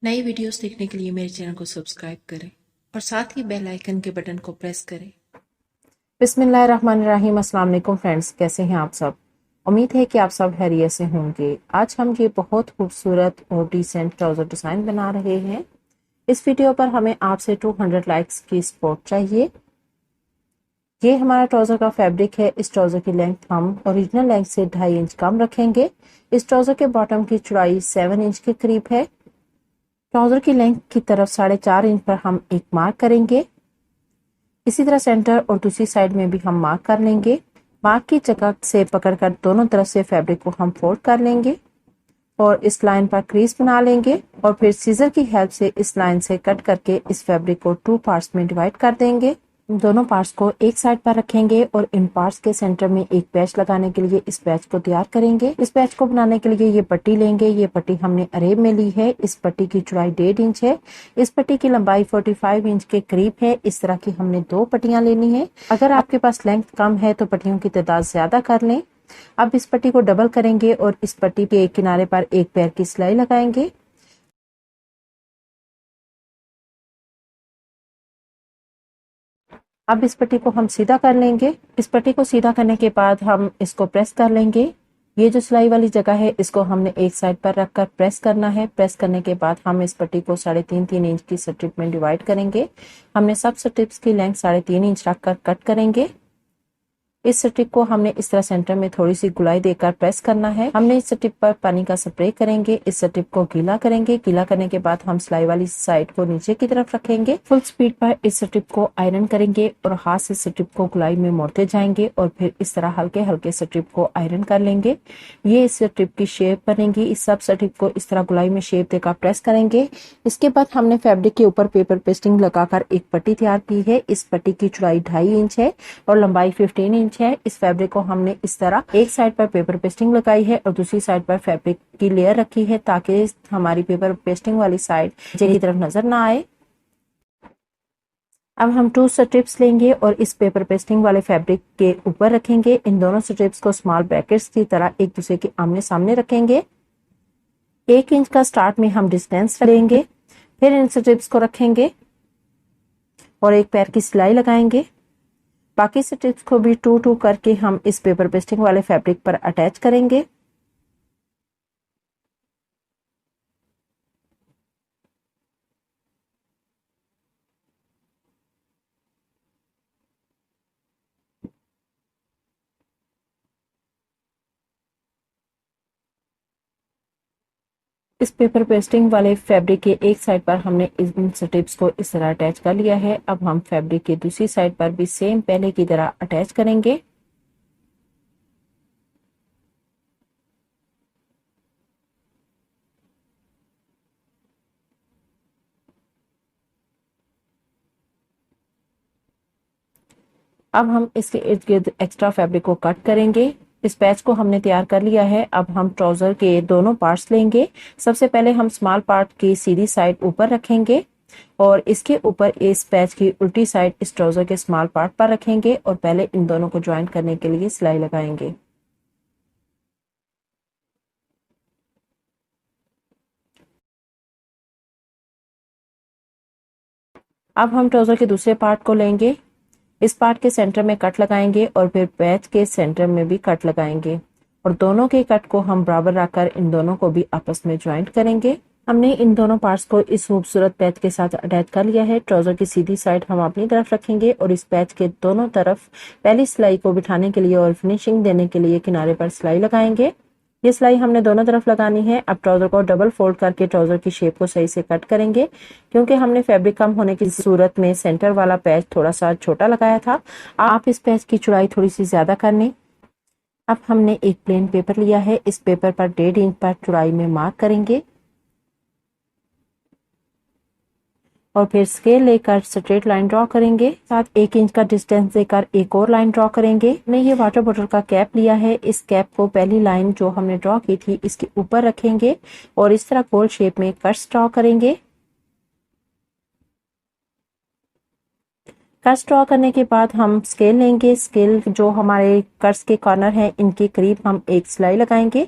नई वीडियोस देखने के लिए मेरे चैनल को सब्सक्राइब करें और साथ ही बेल आइकन के बटन को प्रेस करें। बिस्मिल्लाहिर्रहमानिर्रहीम। अस्सलाम वालेकुम फ्रेंड्स, कैसे हैं आप सब। उम्मीद है कि आप सब खैरियत से होंगे। आज हम ये बहुत खूबसूरत और डिसेंट ट्राउज़र डिज़ाइन बना रहे हैं। इस वीडियो पर हमें आपसे 200 लाइक्स की सपोर्ट चाहिए। ये हमारा ट्राउज़र का फैब्रिक है। इस ट्राउज़र की लेंथ हम ओरिजिनल लेंथ से 2.5 इंच कम रखेंगे। इस ट्राउज़र के बॉटम की चौड़ाई 7 इंच के करीब है। ट्राउज़र की लेंथ की तरफ 4.5 इंच पर हम एक मार्क करेंगे। इसी तरह सेंटर और दूसरी साइड में भी हम मार्क कर लेंगे। मार्क की जगह से पकड़कर दोनों तरफ से फैब्रिक को हम फोल्ड कर लेंगे और इस लाइन पर क्रीज बना लेंगे और फिर सीजर की हेल्प से इस लाइन से कट करके इस फैब्रिक को 2 पार्ट्स में डिवाइड कर देंगे। दोनों पार्ट्स को एक साइड पर रखेंगे और इन पार्ट्स के सेंटर में एक पैच लगाने के लिए इस पैच को तैयार करेंगे। इस पैच को बनाने के लिए ये पट्टी लेंगे। ये पट्टी हमने अरेब में ली है। इस पट्टी की चौड़ाई 1.5 इंच है। इस पट्टी की लंबाई 45 इंच के करीब है। इस तरह की हमने 2 पट्टियां लेनी है। अगर आपके पास लेंथ कम है तो पट्टियों की तादाद ज्यादा कर लें। अब इस पट्टी को डबल करेंगे और इस पट्टी के किनारे पर एक पैर की सिलाई लगाएंगे। अब इस पट्टी को हम सीधा कर लेंगे। इस पट्टी को सीधा करने के बाद हम इसको प्रेस कर लेंगे। ये जो सिलाई वाली जगह है इसको हमने एक साइड पर रखकर प्रेस करना है। प्रेस करने के बाद हम इस पट्टी को 3.5 इंच की स्ट्रिप में डिवाइड करेंगे। हमने सब स्ट्रिप्स की लेंथ 3.5 इंच रखकर कट करेंगे। इस स्ट्रिप को हमने इस तरह सेंटर में थोड़ी सी गुलाई देकर प्रेस करना है। हमने इस स्ट्रिप पर पानी का स्प्रे करेंगे। इस स्ट्रिप को गीला करेंगे। गीला करने के बाद हम सिलाई वाली साइड को नीचे की तरफ रखेंगे। फुल स्पीड पर इस स्ट्रिप को आयरन करेंगे और हाथ से स्ट्रिप को गुलाई में मोड़ते जाएंगे और फिर इस तरह हल्के हल्के स्ट्रिप को आयरन कर लेंगे। ये इस स्ट्रिप की शेप बनेगी। इस सब स्ट्रिप को इस तरह गुलाई में शेप देकर प्रेस करेंगे। इसके बाद हमने फैब्रिक के ऊपर पेपर पेस्टिंग लगाकर एक पट्टी तैयार की है। इस पट्टी की चौड़ाई 2.5 इंच है और लंबाई 15 इंच है। इस फैब्रिक को हमने इस तरह एक साइड पर पेपर पेस्टिंग लगाई है और दूसरी साइड पर फैब्रिक की लेयर रखी है ताकि हमारी पेपर पेस्टिंग वाली साइड नीचे की तरफ नजर ना आए। अब हम 2 स्ट्रिप्स लेंगे और इस पेपर पेस्टिंग वाले फैब्रिक के ऊपर रखेंगे। इन दोनों स्ट्रिप्स को स्मॉल ब्रैकेट्स की तरह एक दूसरे के आमने सामने रखेंगे। 1 इंच का स्टार्ट में हम डिस्टेंस लेंगे। फिर इन स्ट्रिप्स को रखेंगे और एक पैर की सिलाई लगाएंगे। बाकी स्ट्रिप्स को भी 2-2 करके हम इस पेपर पेस्टिंग वाले फैब्रिक पर अटैच करेंगे। इस पेपर पेस्टिंग वाले फैब्रिक के एक साइड पर हमने इन स्ट्रिप्स को इस तरह अटैच कर लिया है। अब हम फैब्रिक की दूसरी साइड पर भी सेम पहले की तरह अटैच करेंगे। अब हम इसके इर्द गिर्द एक्स्ट्रा फैब्रिक को कट करेंगे। इस पैच को हमने तैयार कर लिया है। अब हम ट्राउजर के दोनों पार्ट्स लेंगे। सबसे पहले हम स्मॉल पार्ट की सीधी साइड ऊपर रखेंगे और इसके ऊपर इस पैच की उल्टी साइड इस ट्राउजर के स्मॉल पार्ट पर रखेंगे और पहले इन दोनों को ज्वाइन करने के लिए सिलाई लगाएंगे। अब हम ट्राउजर के दूसरे पार्ट को लेंगे। इस पार्ट के सेंटर में कट लगाएंगे और फिर पैच के सेंटर में भी कट लगाएंगे और दोनों के कट को हम बराबर रखकर इन दोनों को भी आपस में ज्वाइंट करेंगे। हमने इन दोनों पार्ट्स को इस खूबसूरत पैच के साथ अटैच कर लिया है। ट्राउजर की सीधी साइड हम अपनी तरफ रखेंगे और इस पैच के दोनों तरफ पहली सिलाई को बिठाने के लिए और फिनिशिंग देने के लिए किनारे पर सिलाई लगाएंगे। ये सिलाई हमने दोनों तरफ लगानी है। अब ट्राउजर को डबल फोल्ड करके ट्राउजर की शेप को सही से कट करेंगे। क्योंकि हमने फैब्रिक कम होने की सूरत में सेंटर वाला पैच थोड़ा सा छोटा लगाया था, आप इस पैच की चौड़ाई थोड़ी सी ज्यादा कर लें। अब हमने एक प्लेन पेपर लिया है। इस पेपर पर 1.5 इंच पर चौड़ाई में मार्क करेंगे और फिर स्केल लेकर स्ट्रेट लाइन ड्रॉ करेंगे। साथ 1 इंच का डिस्टेंस देकर एक और लाइन ड्रॉ करेंगे। हमने ये वाटर बॉटल का कैप लिया है। इस कैप को पहली लाइन जो हमने ड्रॉ की थी इसके ऊपर रखेंगे और इस तरह गोल शेप में कट्स ड्रॉ करेंगे। कट्स ड्रॉ करने के बाद हम स्केल लेंगे। स्केल जो हमारे कट्स के कॉर्नर हैं इनके करीब हम एक सिलाई लगाएंगे।